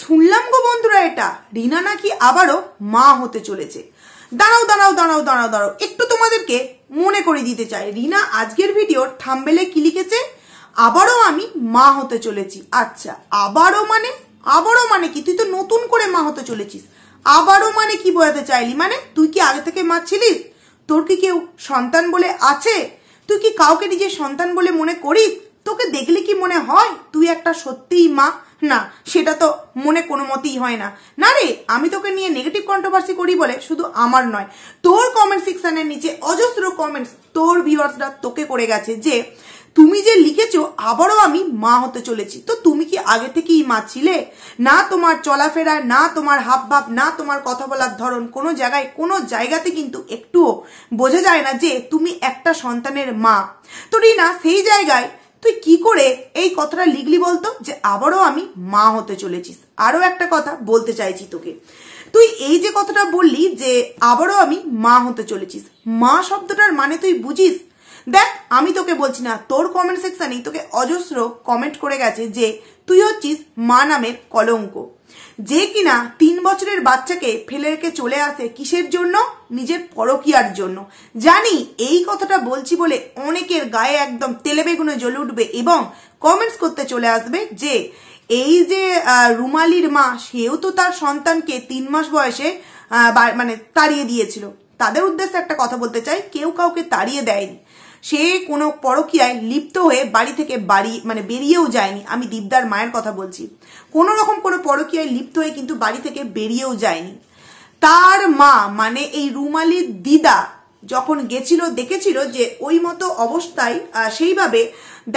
শুনলাম গো বন্ধুরা, এটা রিনা নাকি আবারও মা হতে চলেছে। দাঁড়াও দাঁড়াও দাঁড়াও দাঁড়াও দাঁড়াও, একটু তোমাদেরকে মনে করে দিতে চাই। রিনা আজকের ভিডিওর থাম্বনেলে কি লিখেছে? আবারও আমি মা হতে চলেছি। আচ্ছা, আবারও মানে কি? তুই তো নতুন করে মা হতে চলেছিস। আবারও মানে কি বোঝাতে চাইলি? মানে তুই কি আগে থেকে মা ছিলিস? তোর কি কেউ সন্তান বলে আছে? তুই কি কাউকে নিজের সন্তান বলে মনে করিস? তোকে দেখলে কি মনে হয় তুই একটা সত্যিই মা? না, সেটা তো মনে কোনো মতেই হয় না। না রে, আমি তোকে নিয়ে নেগেটিভ কন্ট্রোভার্সি করি বলে শুধু আমার নয়, তোর কমেন্ট সেকশনের নিচে অজস্র কমেন্টস তোর ভিউয়ার্সরা তোকে করে গেছে যে তুমি যে লিখেছো আবারও আমি মা হতে চলেছি, তো তুমি কি আগে থেকেই মা ছিলে? না তোমার চলাফেরা, না তোমার হাবভাব, না তোমার কথা বলার ধরন, কোনো জায়গাতে কিন্তু একটুও বোঝা যায় না যে তুমি একটা সন্তানের মা। তো রিনা, সেই জায়গায় তুই কি করে এই কথাটা লিখলি বলতো যে আবারও আমি মা হতে চলেছিস? আরো একটা কথা বলতে চাইছি তোকে, তুই এই যে কথাটা বললি যে আবারও আমি মা হতে চলেছিস, মা শব্দটার মানে তুই বুঝিস? দেখ, আমি তোকে বলছি না, তোর কমেন্ট সেকশনেই তোকে অজস্র কমেন্ট করে গেছে যে তুই হচ্ছিস মা নামের কলঙ্ক, যে কিনা 3 বছরের বাচ্চাকে ফেলে রেখে চলে আসে কিসের জন্য? নিজের পরকীয়ার জন্য। জানি এই কথাটা বলছি বলে অনেকের গায়ে একদম তেলে বেগুনে জ্বলে উঠবে এবং কমেন্টস করতে চলে আসবে যে এই যে রুমালির মা, সেও তো তার সন্তানকে 3 মাস বয়সে মানে তাড়িয়ে দিয়েছিল। তাদের উদ্দেশ্যে একটা কথা বলতে চাই, কেউ কাউকে তাড়িয়ে দেয়নি, সে কোনো পরকীয়ায় লিপ্ত হয়ে বাড়ি থেকে বেরিয়েও যায়নি। আমি দীপদার মায়ের কথা বলছি, কোনো রকম কোনো পরকীয়ায় লিপ্ত হয়ে কিন্তু বাড়ি থেকে বেরিয়েও যায়নি। তার মা মানে এই রুমালির দিদা যখন গেছিল, দেখেছিল যে ওই মতো অবস্থায় সেইভাবে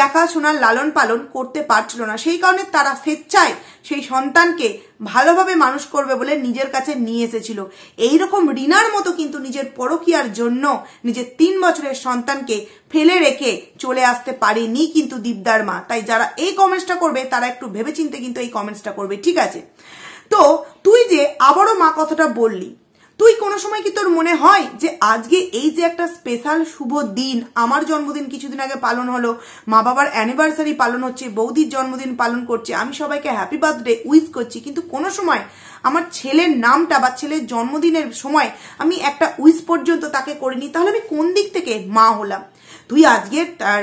দেখাশোনার লালন পালন করতে পারছিল না, সেই কারণে তারা স্বেচ্ছায় সেই সন্তানকে ভালোভাবে মানুষ করবে বলে নিজের কাছে নিয়ে এসেছিল। এইরকম রিনার মতো কিন্তু নিজের পরকীয়ার জন্য নিজের 3 বছরের সন্তানকে ফেলে রেখে চলে আসতে পারেনি কিন্তু দীপদার মা। তাই যারা এই কমেন্টসটা করবে তারা একটু ভেবেচিন্তে কিন্তু এই কমেন্টসটা করবে, ঠিক আছে? তো তুই যে আবারও মা কথাটা বললি, তুই কোনো সময় কি তোর মনে হয় যে আজকে এই যে একটা স্পেশাল শুভ দিন, আমার জন্মদিন কিছুদিন আগে পালন হলো, মা বাবার অ্যানিভার্সারি পালন হচ্ছে, বৌদির জন্মদিন পালন করছে, আমি সবাইকে হ্যাপি বার্থডে উইশ করছি, কিন্তু কোনো সময় আমার ছেলের নামটা বা ছেলের জন্মদিনের সময় আমি একটা উইশ পর্যন্ত তাকে করিনি, তাহলে আমি কোন দিক থেকে মা হলাম? তুই আজকে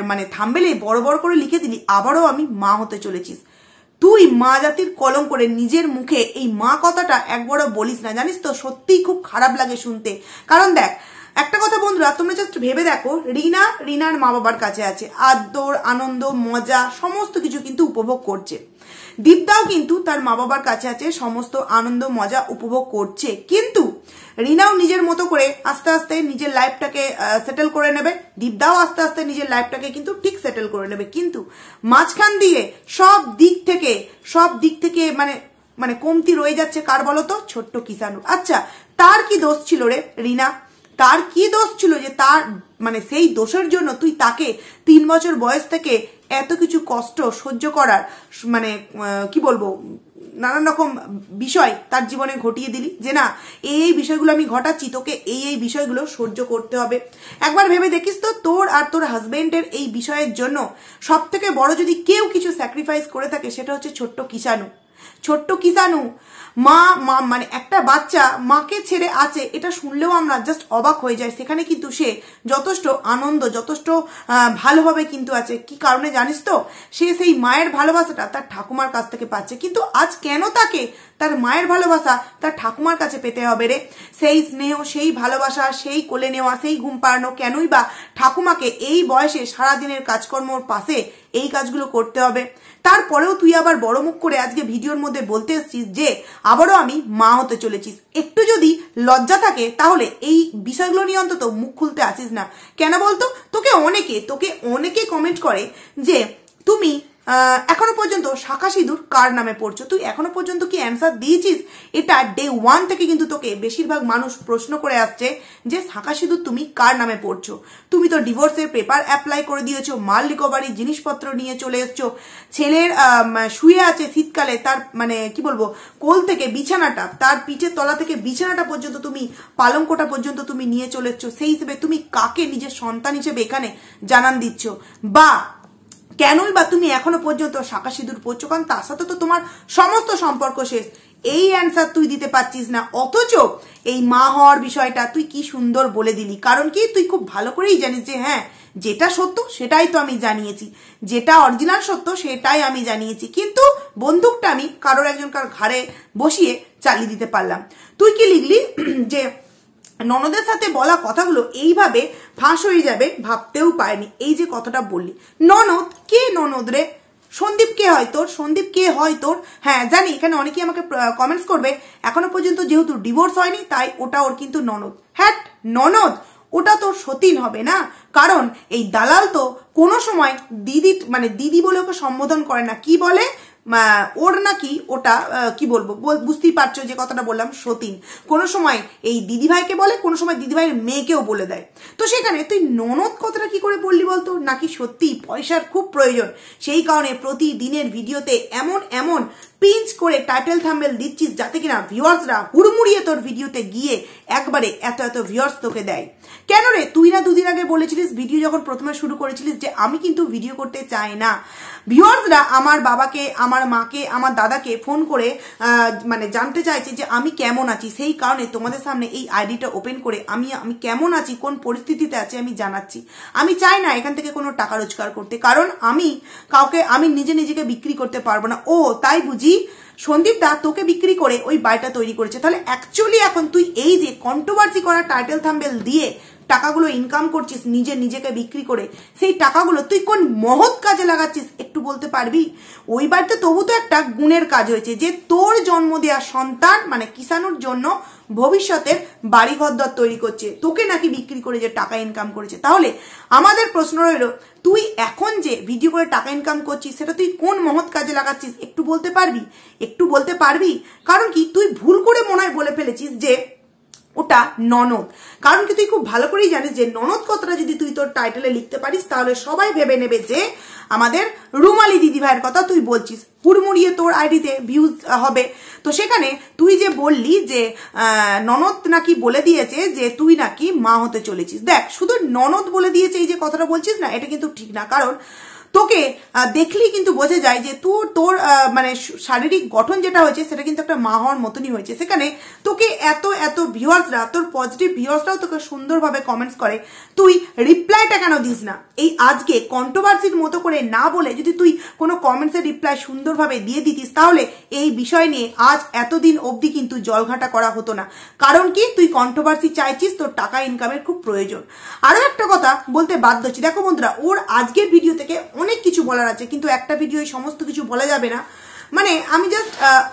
মানে থাম্বনেলে বড় বড় করে লিখে দিলি আবারও আমি মা হতে চলেছিস। তুই মা জাতির কলঙ্ক করে নিজের মুখে এই মা কথাটা একবারও বলিস না, জানিস তো? সত্যিই খুব খারাপ লাগে শুনতে। কারণ দেখ, একটা কথা বন্ধুরা, তোমরা জাস্ট ভেবে দেখো, রিনার মা বাবার কাছে আছে, আদর, আনন্দ, মজা সমস্ত কিছু কিন্তু উপভোগ করছে। দীপদাও কিন্তু তার মা বাবার কাছে আছে, সমস্ত আনন্দ মজা উপভোগ করছে, কিন্তু রিনাও নিজের মতো করে আস্তে আস্তে নিজের লাইফটাকে সেটেল করে নেবে, দীপদাও আস্তে আস্তে নিজের লাইফটাকে কিন্তু ঠিক সেটেল করে নেবে। কিন্তু মাঝখান দিয়ে সব দিক থেকে মানে কমতি রয়ে যাচ্ছে কার বলতো? ছোট্ট কিষাণু। আচ্ছা, তার কি দোষ ছিল রে রিনা? তার কি দোষ ছিল যে তার মানে সেই দোষের জন্য তুই তাকে 3 বছর বয়স থেকে এত কিছু কষ্ট সহ্য করার মানে কি বলবো, নানান রকম বিষয় তার জীবনে ঘটিয়ে দিলি যে না, এই বিষয়গুলো আমি ঘটাচ্ছি, তোকে এই বিষয়গুলো সহ্য করতে হবে। একবার ভেবে দেখিস তো, তোর আর তোর হাজবেন্ডের এই বিষয়ের জন্য সব থেকে বড় যদি কেউ কিছু স্যাক্রিফাইস করে থাকে সেটা হচ্ছে ছোট্ট কিষাণু। মা মানে একটা বাচ্চা মাকে ছেড়ে আছে, এটা শুনলেও আমরা জাস্ট অবাক হয়ে যাই। সেখানে কিন্তু সে যথেষ্ট আনন্দ, যথেষ্ট ভালোভাবে কিন্তু আছে। কি কারণে জানিস তো? সে সেই মায়ের ভালোবাসাটা তার ঠাকুমার কাছ থেকে পাচ্ছে। কিন্তু আজ কেন তাকে তার মায়ের ভালোবাসা তার ঠাকুমার কাছে পেতে হবে রে? সেই স্নেহ, সেই ভালোবাসা, সেই কোলে নেওয়া, সেই ঘুম পাড়ানো কেনই বা ঠাকুমাকে এই বয়সে সারাদিনের কাজকর্মর পাশে এই কাজগুলো করতে হবে? তারপরেও তুই আবার বড় মুখ করে আজকে ভিডিওর মধ্যে বলতে এসেছিস যে আবারও আমি মা হতে চলেছিস। একটু যদি লজ্জা থাকে তাহলে এই বিষয়গুলো নিয়ে অন্তত মুখ খুলতে আসিস না। কেন বলতো? তোকে অনেকে কমেন্ট করে যে তুমি এখনো পর্যন্ত শাখা সিঁদুর কার নামে পড়ছো? তুই এখনো পর্যন্ত কি অ্যান্সার দিয়েছিস? এটা ডে 1 থেকে কিন্তু তোকে বেশিরভাগ মানুষ প্রশ্ন করে আসছে যে শাখা সিঁদুর তুমি কার নামে পড়ছো? তুমি তো ডিভোর্সের পেপার অ্যাপ্লাই করে দিয়েছো, মাল রিকভারি জিনিসপত্র নিয়ে চলে এসছো, ছেলের শুয়ে আছে শীতকালে, তার মানে কি বলবো, কোল থেকে বিছানাটা, তার পিঠের তলা থেকে বিছানাটা পর্যন্ত তুমি, পালঙ্কটা পর্যন্ত তুমি নিয়ে চলে এসছো। সেই হিসেবে তুমি কাকে নিজের সন্তান হিসেবে এখানে জানান দিচ্ছ? বা কেনই বা তুমি এখনো পর্যন্ত শাঁখা সিঁদুর পরছো? কারণ তার সাথে তো তোমার সমস্ত সম্পর্ক শেষ। এই অ্যান্সার তুই দিতে পারছিস না, অথচ এই মা হওয়ার বিষয়টা তুই কি সুন্দর বলে দিলি। কারণ কি, তুই খুব ভালো করেই জানিস যে হ্যাঁ, যেটা সত্য সেটাই তো আমি জানিয়েছি, যেটা অরিজিনাল সত্য সেটাই আমি জানিয়েছি, কিন্তু বন্দুকটা আমি কারোর একজনকার ঘাড়ে বসিয়ে চালিয়ে দিতে পারলাম। তুই কি লিখলি যে ননদের সাথে বলা কথাগুলো এইভাবে ফাঁস হয়ে যাবে ভাবতেও পারেনি। এই যে কথাটা বললি, ননদ কে? ননদ রে? সন্দীপ কে হয় তোর? সন্দীপ কে হয় তোর? হ্যাঁ জানি, এখানে অনেকেই আমাকে কমেন্টস করবে এখনো পর্যন্ত যেহেতু ডিভোর্স হয়নি তাই ওটা ওর কিন্তু ননদ। হ্যাঁ ননদ, ওটা তোর সতীন হবে না। কারণ এই দালাল তো কোনো সময় দিদি মানে দিদি বলে ওকে সম্বোধন করে না, কি বলে ওর নাকি ওটা কি বলবো, বুঝতেই পারছো যে কথাটা বললাম, সতীন। কোনো সময় এই দিদিভাইকে বলে, কোনো সময় দিদিভাইয়ের মেয়েকেও বলে দেয়। তো সেখানে তুই ননদ কথাটা কি করে বললি বলতো? নাকি সত্যি পয়সার খুব প্রয়োজন সেই কারণে প্রতিদিনের ভিডিওতে এমন এমন পিঞ্চ করে টাইটেল থাম্বনেল দিচ্ছিস যাতে কিনা ভিউয়ার্সরা হুড়মুড়িয়ে তোর ভিডিওতে গিয়ে একবারে এত এত ভিউয়ার্স তোকে দেয়? কেন রে? তুই না দুদিন আগে বলেছিলিস ভিডিও যখন প্রথমে শুরু করেছিলিস যে আমি কিন্তু ভিডিও করতে চাই না। ভিউয়ার্সরা আমার বাবাকে, আমার মাকে, আমার দাদাকে ফোন করে মানে জানতে চাইছে যে আমি কেমন আছি, সেই কারণে তোমাদের সামনে এই আইডিটা ওপেন করে আমি কেমন আছি, কোন পরিস্থিতিতে আছি আমি জানাচ্ছি। আমি চাই না এখান থেকে কোনো টাকা রোজগার করতে, কারণ আমি নিজেকে বিক্রি করতে পারবো না। ও তাই বুঝি সন্দীপ দা তোকে বিক্রি করে ওই বাড়িটা তৈরি করেছে? তাহলে অ্যাকচুয়ালি এখন তুই এই যে কন্ট্রোভার্সি করা টাইটেল থাম্বনেল দিয়ে টাকাগুলো ইনকাম করছিস নিজেকে বিক্রি করে, সেই টাকাগুলো তুই কোন মহৎ কাজে লাগাচ্ছিস একটু বলতে পারবি? ওই বাড়িতে তবু তো একটা গুণের কাজ হয়েছে যে তোর জন্ম দেওয়া সন্তান মানে কিষাণুর জন্য ভবিষ্যতের বাড়িঘর তৈরি করছে, তোকে নাকি বিক্রি করে যে টাকা ইনকাম করেছে। তাহলে আমাদের প্রশ্ন রইল, তুই এখন যে ভিডিও করে টাকা ইনকাম করছিস সেটা তুই কোন মহৎ কাজে লাগাচ্ছিস একটু বলতে পারবি? একটু বলতে পারবি? কারণ কি, তুই ভুল করে মনে হয় বলে ফেলেছিস যে ওটা ননদ। কারণ কি তুই খুব ভালো করেই জানিস যে ননদ কথাটা যদি তুই তোর টাইটেলে লিখতে পারিস তাহলে সবাই ভেবে নেবে যে আমাদের রুমালি দিদিভাইয়ের কথা তুই বলছিস, হুড়মুড়িয়ে তোর আইডিতে ভিউজ হবে। তো সেখানে তুই যে বললি যে ননদ নাকি বলে দিয়েছে যে তুই নাকি মা হতে চলেছিস, দেখ শুধু ননদ বলে দিয়েছে এই যে কথাটা বলছিস না, এটা কিন্তু ঠিক না। কারণ তোকে দেখলেই কিন্তু বোঝা যায় যে তোর মানে শারীরিক গঠন যেটা হয়েছে সেটা কিন্তু একটা মা হওয়ার মতনই হয়েছে। সেখানে তোকে এত ভিউয়ার্সরা, তোর পজিটিভ ভিউয়ার্সরাও তোকে সুন্দরভাবে কমেন্টস করে, তুই রিপ্লাইটা কেন দিস না? এই আজকে কন্ট্রোভার্সির মতো করে না বলে যদি তুই কোনো কমেন্টসের রিপ্লাই সুন্দরভাবে দিয়ে দিতিস তাহলে এই বিষয় নিয়ে আজ এতদিন অবধি কিন্তু জলঘাটা করা হতো না। কারণ কি, তুই কন্ট্রোভার্সি চাইছিস, তোর টাকা ইনকামের খুব প্রয়োজন। আরো একটা কথা বলতে বাধ্য হচ্ছি, দেখো বন্ধুরা, ওর আজকের ভিডিও থেকে অনেক কিছু বলার আছে, কিন্তু একটা ভিডিও সমস্ত কিছু বলা যাবে না। মানে আমি জাস্ট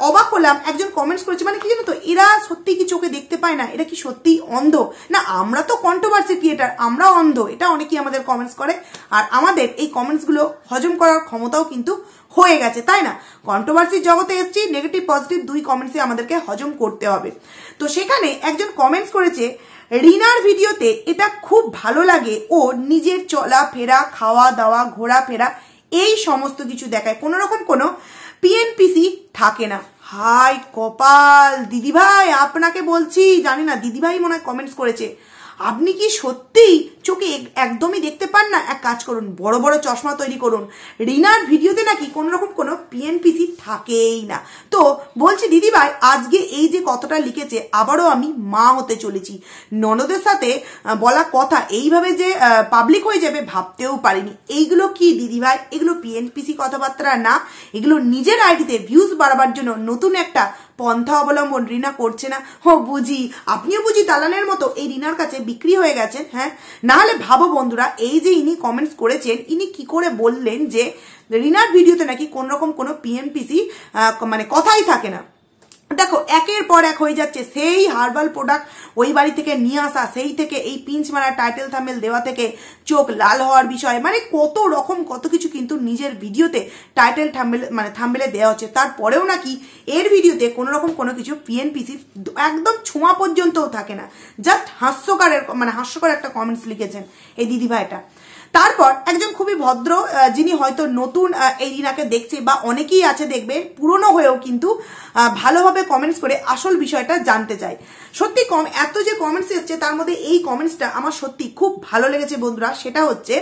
অবাক হলাম, একজন কমেন্টস করেছে, মানে কি জানো তো, এরা সত্যি কি চোখে দেখতে পায় না? এরা কি সত্যি অন্ধ? না আমরা তো কন্ট্রোভার্সি ক্রিয়েটার, আমরা অন্ধ? এটা অনেকেই আমাদের কমেন্টস করে, আর আমাদের এই কমেন্টসগুলো হজম করার ক্ষমতাও কিন্তু হয়ে গেছে, তাই না? কন্ট্রোভার্সির জগতে এসেছি, নেগেটিভ পজিটিভ দুই কমেন্টসে আমাদেরকে হজম করতে হবে। তো সেখানে একজন কমেন্টস করেছে, রিনার ভিডিওতে এটা খুব ভালো লাগে, ও নিজের চলাফেরা, খাওয়া দাওয়া, ঘোরাফেরা এই সমস্ত কিছু দেখায়, কোনো রকম কোনো পিএনপিসি থাকে না। হাই কপাল দিদিভাই, আপনাকে বলছি, জানি না দিদিভাই মনে হয় কমেন্টস করেছে, আপনি কি সত্যি চোখে একদমই দেখতে পান না? এক কাজ করুন, বড় বড় চশমা তৈরি করুন। রিনার ভিডিওতে নাকি কোন রকম কোনো পিএনপিসি থাকেই না। তো বলছি দিদিভাই, আজকে এই যে কথাটা লিখেছে, আবারও আমি মা হতে চলেছি, ননদের সাথে বলা কথা এইভাবে যে পাবলিক হয়ে যাবে ভাবতেও পারিনি। এইগুলো কি দিদিভাই? এগুলো পিএনপিসি কথাবার্তা না, এগুলো নিজের আইডিতে ভিউজ বাড়াবার জন্য নতুন একটা পন্থা অবলম্বন রিনা করছে না? ও বুঝি, আপনিও বুঝি দালানের মতো এই রিনার কাছে বিক্রি হয়ে গেছেন। হ্যাঁ, না হলে ভাবো বন্ধুরা, এই যে ইনি কমেন্টস করেছেন, ইনি কি করে বললেন যে রিনার ভিডিওতে নাকি কোন রকম কোনো পিএনপিসি মানে কথাই থাকে না? দেখো একের পর এক হয়ে যাচ্ছে, সেই হার্বাল প্রোডাক্ট ওই বাড়ি থেকে নিয়ে আসা, সেই থেকে এই পিঞ্চ মারা টাইটেল থাম্বনেল দেওয়া থেকে চোখ লাল হওয়ার বিষয়, মানে কত রকম কত কিছু কিন্তু নিজের ভিডিওতে টাইটেল থাম্বনেলে দেওয়া হচ্ছে। তারপরেও নাকি এর ভিডিওতে কোনো রকম কোনো কিছু পিএনপিসি একদম ছোঁয়া পর্যন্তও থাকে না। জাস্ট হাস্যকর একটা কমেন্টস লিখেছেন এই দিদিভাইটা। তারপর একজন খুবই ভদ্র, যিনি হয়তো নতুন এই রিনাকে দেখছে বা অনেকেই আছে দেখবে পুরনো হয়েও কিন্তু ভালোভাবে কমেন্টস করে আসল বিষয়টা জানতে চায়। সত্যি এত যে কমেন্টস এসছে তার মধ্যে এই কমেন্টসটা আমার সত্যি খুব ভালো লেগেছে বন্ধুরা। সেটা হচ্ছে,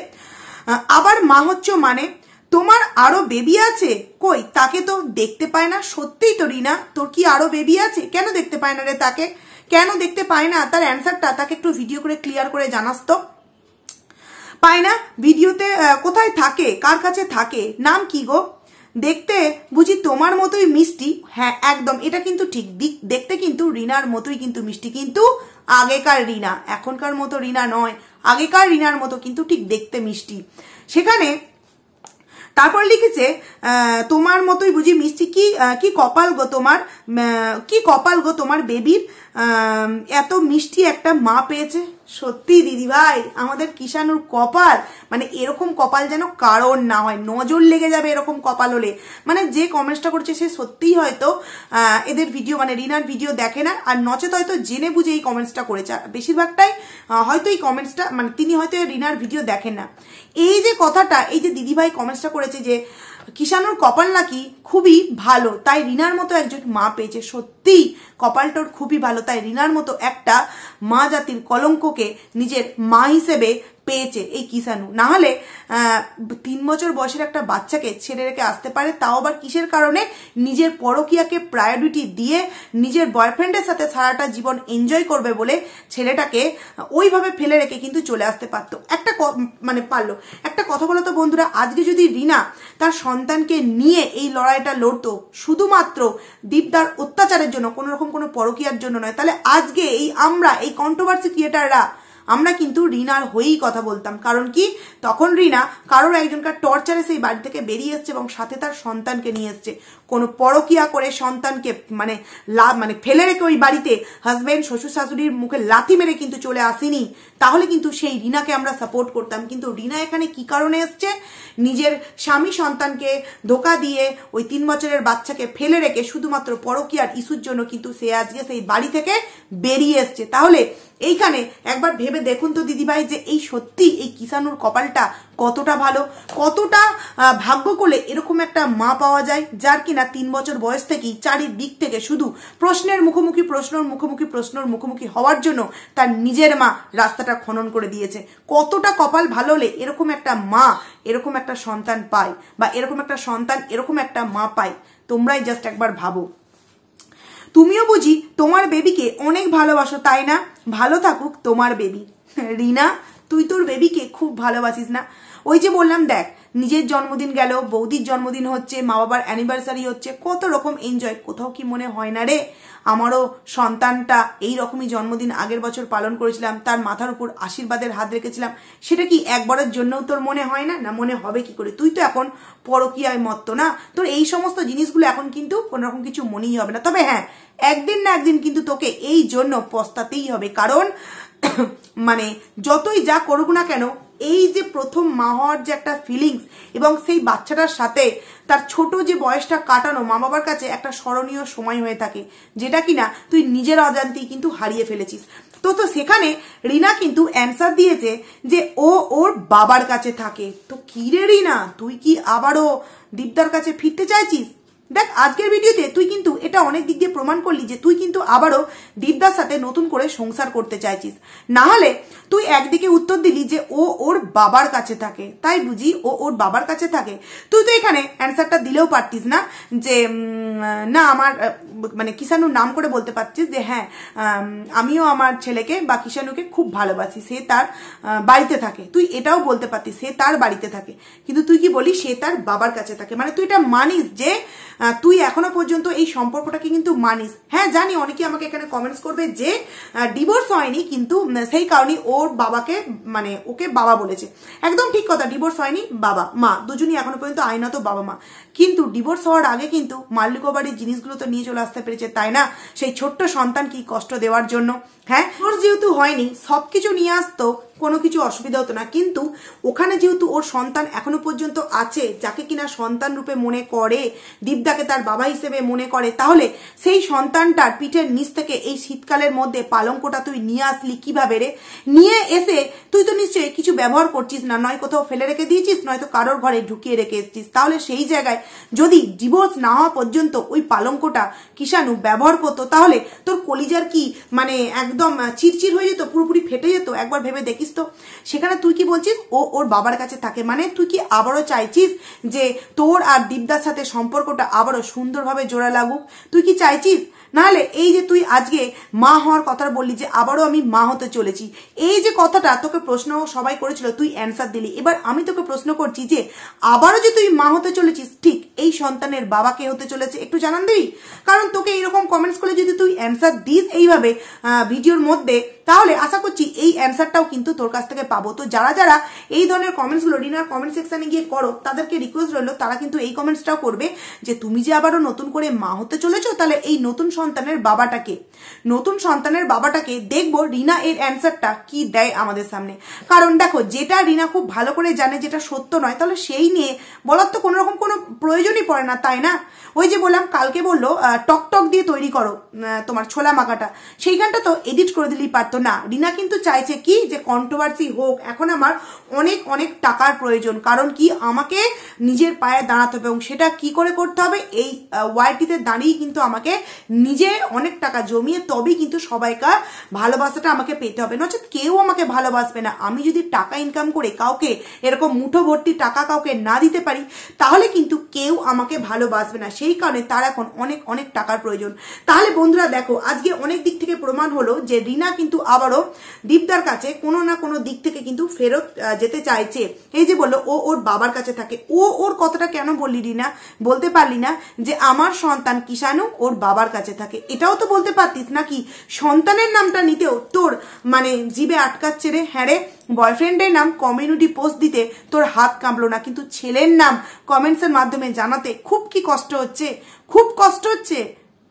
আবার মা হচ্ছ মানে তোমার আরো বেবি আছে? কই, তাকে তো দেখতে পায় না। সত্যিই তো রিনা, তোর কি আরো বেবি আছে? কেন দেখতে পায় না রে তাকে? কেন দেখতে পায় না? তার অ্যান্সারটা তাকে একটু ভিডিও করে ক্লিয়ার করে জানাস তো। পায় না? ভিডিওতে কোথায় থাকে? কার কাছে থাকে? নাম কি গো? দেখতে বুঝি তোমার মতোই মিষ্টি? হ্যাঁ একদম, এটা কিন্তু ঠিক। দেখতে কিন্তু রিনার মতোই কিন্তু মিষ্টি, কিন্তু আগেকার রিনা, এখনকার মতো রিনা নয়। আগেকার রিনার মতো কিন্তু ঠিক দেখতে মিষ্টি। সেখানে তারপর লিখেছে তোমার মতোই বুঝি মিষ্টি। কি কপাল গো তোমার, কি কপাল গো তোমার বেবির, এত মিষ্টি একটা মা পেয়েছে। সত্যি দিদি ভাই, আমাদের কিষানুর কপাল, মানে এরকম কপাল যেন কারণ না হয়, নজর লেগে যাবে এরকম কপাল হলে। মানে যে কমেন্টসটা করছে সে সত্যিই হয়তো এদের ভিডিও মানে রিনার ভিডিও দেখে না, আর নচেত হয়তো জেনে বুঝে এই কমেন্টসটা করেছে। বেশিরভাগটাই হয়তো এই কমেন্টসটা মানে তিনি হয়তো রিনার ভিডিও দেখেন না। এই যে কথাটা, এই যে দিদিভাই কমেন্টসটা করেছে যে কিষানুর কপাল নাকি খুবই ভালো, তাই রিনার মতো একজন মা পেয়েছে। সত্যি কপালটার খুবই ভালো, তাই রিনার মতো একটা মা জাতির কলঙ্ককে নিজের মা হিসেবে পেয়েছে এই কিষানু। না হলে 3 বছর বয়সের একটা বাচ্চাকে ছেড়ে রেখে আসতে পারে, তাও আবার কিসের কারণে? নিজের পরকীয়াকে প্রায়োরিটি দিয়ে নিজের বয়ফ্রেন্ডের সাথে সারাটা জীবন এনজয় করবে বলে ছেলেটাকে ওইভাবে ফেলে রেখে কিন্তু চলে আসতে পারতো। পারলো। একটা কথা বলো তো বন্ধুরা, আজকে যদি রিনা তার সন্তানকে নিয়ে এই লড়াইটা লড়তো শুধুমাত্র দীপদার অত্যাচারের জন্য, কোনো রকম কোনো পরকীয়ার জন্য নয়, তাহলে আজকে এই কন্ট্রোভার্সি ক্রিয়েটাররা আমরা কিন্তু রিনার হয়েই কথা বলতাম। কারণ কি, তখন রিনা কারোর একজনকার টর্চারে সেই বাড়ি থেকে বেরিয়ে এসছে এবং সাথে তার সন্তানকে নিয়ে এসছে। কোনো পরকীয়া করে সন্তানকে মানে ফেলে রেখে ওই বাড়িতে হাজবেন্ড শ্বশুর শাশুড়ির মুখে লাথি মেরে কিন্তু চলে আসেনি। তাহলে কিন্তু সেই রিনাকে আমরা সাপোর্ট করতাম। কিন্তু রিনা এখানে কি কারণে এসছে? নিজের স্বামী সন্তানকে ধোকা দিয়ে ওই 3 বছরের বাচ্চাকে ফেলে রেখে শুধুমাত্র পরকীয়ার ইস্যুর জন্য কিন্তু সে আজকে সেই বাড়ি থেকে বেরিয়ে এসছে। তাহলে এইখানে একবার ভেবে দেখুন তো দিদিভাই, যে এই সত্যি এই কিষানুর কপালটা কতটা ভালো, কতটা ভাগ্য করলে এরকম একটা মা পাওয়া যায়, যার কিনা 3 বছর বয়স থেকেই চারিদিক থেকে শুধু প্রশ্নের মুখোমুখি হওয়ার জন্য তার নিজের মা রাস্তাটা খনন করে দিয়েছে। কতটা কপাল ভালো হলে এরকম একটা মা এরকম একটা সন্তান পায়, বা এরকম একটা সন্তান এরকম একটা মা পায়। তোমরাই জাস্ট একবার ভাবো। তুমিও বুঝি তোমার বেবিকে অনেক ভালোবাসো, তাই না? ভালো থাকুক তোমার বেবি। রিনা, তুই তোর বেবিকে খুব ভালোবাসিস না? ওই যে বললাম, দেখ, নিজের জন্মদিন গেল, বৌদির জন্মদিন হচ্ছে, মা বাবার অ্যানিভার্সারি হচ্ছে, কত রকম এনজয়। কোথাও কি মনে হয় না রে, আমারও সন্তানটা এই রকমই জন্মদিন আগের বছর পালন করেছিলাম, তার মাথার উপর আশীর্বাদের হাত রেখেছিলাম, সেটা কি একবারের জন্যও তোর মনে হয় না? না মনে হবে কি করে? তুই তো এখন পরকীয়ায় মত্ত না, তোর এই সমস্ত জিনিসগুলো এখন কিন্তু কোনোরকম কিছু মনেই হবে না। তবে হ্যাঁ, একদিন না একদিন কিন্তু তোকে এই জন্য পস্তাতেই হবে। কারণ মানে যতই যা করুক না কেন, এই যে প্রথম মা হওয়ার যে একটা ফিলিংস, এবং সেই বাচ্চাটার সাথে তার ছোট যে বয়সটা কাটানো মা বাবার কাছে একটা স্মরণীয় সময় হয়ে থাকে, যেটা কিনা তুই নিজের অজান্তেই কিন্তু হারিয়ে ফেলেছিস। তো সেখানে রিনা কিন্তু অ্যান্সার দিয়েছে যে ও ওর বাবার কাছে থাকে। তো কি রে রিনা, তুই কি আবারও দীপদার কাছে ফিরতে চাইছিস? দেখ, আজকের ভিডিওতে তুই কিন্তু এটা অনেক দিক দিয়ে প্রমাণ করলি যে তুই কিন্তু আবারও দীপদার সাথে নতুন করে সংসার করতে চাইছিস। না হলে তুই একদিকে উত্তর দিলি যে ও ওর বাবার কাছে থাকে, তাই বুঝি ও ওর বাবার কাছে থাকে। তুই তো এখানে অ্যান্সারটা দিলেও পারতিস না যে না আমার মানে কিষানুর নাম করে বলতে পারছিস যে হ্যাঁ আমিও আমার ছেলেকে বা কিষানুকে খুব ভালোবাসি, সে তার বাড়িতে থাকে। তুই এটাও বলতে পারতিস সে তার বাড়িতে থাকে, কিন্তু তুই কি বলি সে তার বাবার কাছে থাকে। মানে তুই এটা মানিস যে তুই এখনো পর্যন্ত এই সম্পর্কটাকে কিন্তু মানিস। হ্যাঁ জানি অনেকে আমাকে এখানে কমেন্টস করবে যে ডিভোর্স হয়নি, কিন্তু সেই কারণে ওর বাবাকে মানে ওকে বাবা বলেছে। একদম ঠিক কথা, ডিভোর্স হয়নি, বাবা মা দুজনই এখনো পর্যন্ত আইনত বাবা মা। কিন্তু ডিভোর্স হওয়ার আগে কিন্তু মাল্লিক বাড়ির জিনিসগুলো তো নিয়ে চলে আসতে পেরেছে, তাই না? সেই ছোট্ট সন্তান কি কষ্ট দেওয়ার জন্য। হ্যাঁ, ডিভোর্স যেহেতু হয়নি, সবকিছু নিয়ে আসতো, কোনো কিছু অসুবিধা হতো না। কিন্তু ওখানে যেহেতু ওর সন্তান এখনো পর্যন্ত আছে, যাকে কিনা সন্তান রূপে মনে করে, দীপদাকে তার বাবা হিসেবে মনে করে, তাহলে সেই সন্তানটার পিঠের নিচ থেকে এই শীতকালের মধ্যে পালঙ্কটা তুই নিয়ে আসলি কিভাবে রে? নিয়ে এসে তুই তো নিশ্চয়ই কিছু ব্যবহার করছিস না, নয় কোথাও ফেলে রেখে দিয়েছিস, নয়তো কারোর ঘরে ঢুকিয়ে রেখে এসছিস। তাহলে সেই জায়গায় যদি ডিভোর্স না হওয়া পর্যন্ত ওই পালঙ্কটা কিষানু ব্যবহার করতো, তাহলে তোর কলিজার কি মানে একদম চিরচির হয়ে যেত, পুরোপুরি ফেটে যেত। একবার ভেবে দেখিস দেখিস তো সেখানে তুই কি বলছিস ও ওর বাবার কাছে থাকে, মানে তুই কি আবারও চাইছিস যে তোর আর দীপদার সাথে সম্পর্কটা আবারও সুন্দরভাবে জোড়া লাগুক? তুই কি চাইছিস? নাহলে এই যে তুই আজকে মা হওয়ার কথা বললি যে আবারও আমি মা হতে চলেছি, এই যে কথাটা তোকে প্রশ্ন সবাই করেছিল, তুই অ্যান্সার দিলি। এবার আমি তোকে প্রশ্ন করছি যে আবারও যে তুই মা হতে চলেছিস, ঠিক এই সন্তানের বাবা কে হতে চলেছে একটু জানান দিবি? কারণ তোকে এইরকম কমেন্টস করলে যদি তুই অ্যান্সার দিস এইভাবে ভিডিওর মধ্যে, তাহলে আশা করছি এই অ্যান্সারটাও কিন্তু তোর কাছ থেকে পাবো। তো যারা যারা এই ধরনের কমেন্টসগুলো রিনার কমেন্ট সেকশনে গিয়ে করো, তাদেরকে রিকোয়েস্ট রইলো তারা কিন্তু এই কমেন্টসটাও করবে যে তুমি যে আবারও নতুন করে মা হতে চলেছো, তাহলে এই নতুন সন্তানের বাবাটাকে দেখবো রিনা এর অ্যান্সারটা কি দেয় আমাদের সামনে। কারণ দেখো, যেটা রিনা খুব ভালো করে জানে যেটা সত্য নয়, তাহলে সেই নিয়ে বলার তো কোনো রকম কোনো প্রয়োজনই পড়ে না, তাই না? ওই যে বললাম কালকে বললো টক দিয়ে তৈরি করো তোমার ছোলা মাখাটা, সেইখানটা তো এডিট করে দিলেই পারতো না। রিনা কিন্তু চাইছে কি যে কন্ট্রোভার্সি হোক, এখন আমার অনেক অনেক টাকার প্রয়োজন, কারণ কি আমাকে নিজের পায়ে দাঁড়াতে হবে, এবং সেটা কি করে করতে হবে, এই ওয়াইটিতে দাঁড়িয়ে কিন্তু আমাকে নিজে অনেক টাকা জমিয়ে তবেই কিন্তু সবাইকার ভালোবাসাটা আমাকে পেতে হবে, নচেত কেউ আমাকে ভালোবাসবে না। আমি যদি টাকা ইনকাম করে কাউকে এরকম মুঠো ভর্তি টাকা কাউকে না দিতে পারি, তাহলে কিন্তু কেউ আমাকে ভালোবাসবে না। সেই কারণে তার এখন অনেক অনেক টাকার প্রয়োজন। তাহলে বন্ধুরা দেখো, আজকে অনেক দিক থেকে প্রমাণ হলো যে রিনা কিন্তু আবারও দীপদার কাছে কোনো না কোনো দিক থেকে কিন্তু ফেরত যেতে চাইছে। এই যে বললো ও ওর বাবার কাছে থাকে, ওর কথাটা কেন বললি রিনা? বলতে পারলি না যে আমার সন্তান কিষাণু ওর বাবার কাছে থাকে? এটাও তো বলতে পারতিস নাকি? সন্তানের নামটা নিতেও তোর মানে জিভে আটকাচ্ছে রে। হ্যাঁ রে, বয়ফ্রেন্ডের নাম কমিউনিটি পোস্ট দিতে তোর হাত কাঁপলো না, কিন্তু ছেলের নাম কমেন্টসের মাধ্যমে জানাতে খুব কি কষ্ট হচ্ছে, খুব কষ্ট হচ্ছে।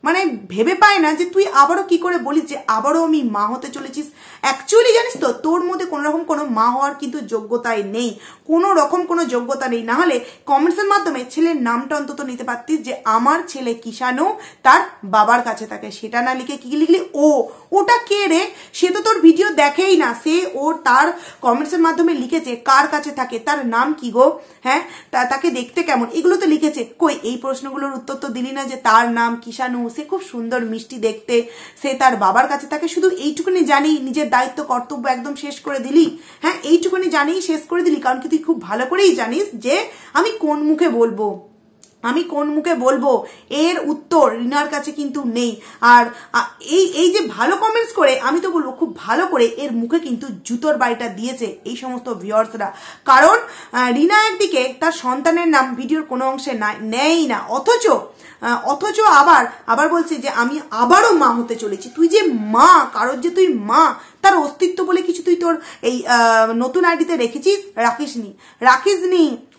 মানে ভেবে পায় না যে তুই আবারও কি করে বলিস যে আবারও আমি মা হতে চলেছিস। অ্যাকচুয়ালি জানিস তো, তোর মধ্যে কোনো রকম কোনো মা হওয়ার কিন্তু যোগ্যতাই নেই, কোনো রকম কোনো যোগ্যতা নেই। না হলে কমেন্টসের মাধ্যমে ছেলের নামটা অন্তত নিতে পারতিস যে আমার ছেলে কিষাণু তার বাবার কাছে থাকে, সেটা না লিখে কি লিখলি ওটা কে রে? সে তো তোর ভিডিও দেখেই না, সে তার কমেন্টসের মাধ্যমে লিখেছে কার কাছে থাকে, তার নাম কি গো, হ্যাঁ তাকে দেখতে কেমন, এগুলো তো লিখেছে। কই এই প্রশ্নগুলোর উত্তর তো দিলি না যে তার নাম কিষাণু, সে খুব সুন্দর মিষ্টি দেখতে, সে তার বাবার কাছে থাকে। শুধু এইটুকুনি জানি নিজের দায়িত্ব কর্তব্য একদম শেষ করে দিলি। হ্যাঁ, এইটুকুনি জানি শেষ করে দিলি, কারণ কি তুই খুব ভালো করেই জানিস যে আমি কোন মুখে বলবো এর উত্তর রিনার কাছে কিন্তু নেই। আর এই যে ভালো কমেন্টস করে, আমি তো বলবো খুব ভালো করে এর মুখে কিন্তু জুতোর বাড়িটা দিয়েছে এই সমস্ত ভিউয়ার্সরা। কারণ রিনা একদিকে তার সন্তানের নাম ভিডিওর কোনো অংশে নেই না, অথচ আবার বলছে যে আমি আবারও মা হতে চলেছি। তুই যে মা, কারোর যে তুই মা, তার অস্তিত্ব বলে কিছু তুই তোর এই নতুন আইডিতে রাখিসনি,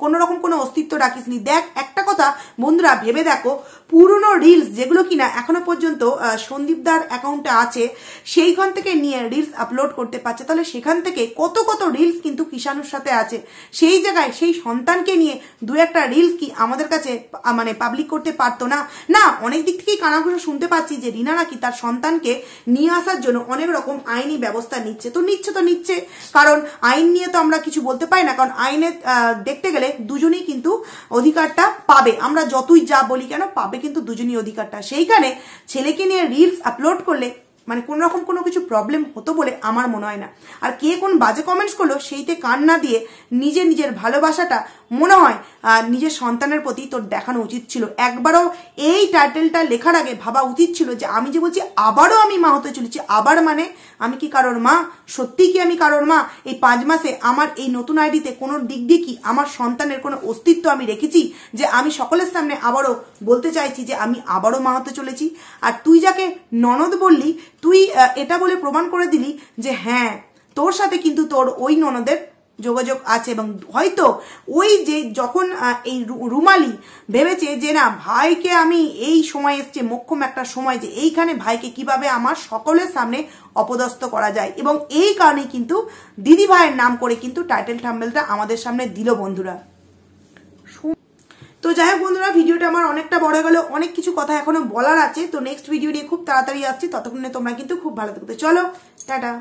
কোনো রকম কোনো অস্তিত্ব রাখিসনি। দেখ একটা কথা বন্ধুরা, ভেবে দেখো, পুরনো রিলস যেগুলো কিনা এখনো পর্যন্ত সন্দীপদার অ্যাকাউন্টে আছে, সেইখান থেকে নিয়ে রিলস আপলোড করতে পারছে, তাহলে সেখান থেকে কত কত রিলস কিন্তু কিষাণুর সাথে আছে। সেই জায়গায় সেই সন্তানকে নিয়ে দু একটা রিলস কি আমাদের কাছে মানে পাবলিক করতে পারতো না? অনেক দিক থেকেই কানাঘুষো শুনতে পাচ্ছি যে রিনা নাকি তার সন্তানকে নিয়ে আসার জন্য অনেক রকম আইনি ব্যবস্থা নিচ্ছে। কারণ আইন নিয়ে তো আমরা কিছু বলতে পারি না, কারণ আইনে দেখতে গেলে দুজনেই কিন্তু অধিকারটা পাবে। আমরা যতই যা বলি কেন, পাবে কিন্তু দুজনই অধিকারটা। সেইখানে ছেলেকে নিয়ে রিলস আপলোড করলে মানে কোন রকম কোনো কিছু প্রবলেম হতো বলে আমার মনে হয় না। আর কে কোন বাজে কমেন্টস করলো সেইতে কান না দিয়ে নিজের ভালোবাসাটা মনে হয় নিজের সন্তানের প্রতি তোর দেখানো উচিত ছিল। একবারও এই টাইটেলটা লেখার আগে ভাবা উচিত ছিল যে আমি যে বলছি আবারও আমি মা হতে চলেছি, আবার মানে আমি কি কারোর মা? সত্যি কি আমি কারোর মা? এই 5 মাসে আমার এই নতুন আইডিতে কোনো দিক দিয়ে কি আমার সন্তানের কোনো অস্তিত্ব আমি রেখেছি যে আমি সকলের সামনে আবারও বলতে চাইছি যে আমি আবারও মা হতে চলেছি? আর তুই যাকে ননদ বললি, তুই এটা বলে প্রমাণ করে দিলি যে হ্যাঁ তোর সাথে কিন্তু তোর ওই ননদের যোগাযোগ আছে, এবং হয়তো ওই যে যখন এই রুমালি ভেবেছে যে না ভাইকে আমি এই সময় এসছে মোক্ষম একটা সময় যে এইখানে ভাইকে কিভাবে আমার সকলের সামনে অপদস্থ করা যায়, এবং এই কারণেই কিন্তু দিদি ভাইয়ের নাম করে কিন্তু টাইটেল থাম্বনেলটা আমাদের সামনে দিল বন্ধুরা। তো যাই হোক বন্ধুরা, ভিডিওটা আমার অনেকটা বড় হয়ে গেল, অনেক কিছু কথা এখনো বলার আছে। তো নেক্সট ভিডিও নিয়ে খুব তাড়াতাড়ি আসছি, ততক্ষণে তোমরা কিন্তু খুব ভালো থাকবে। চলো টাটা।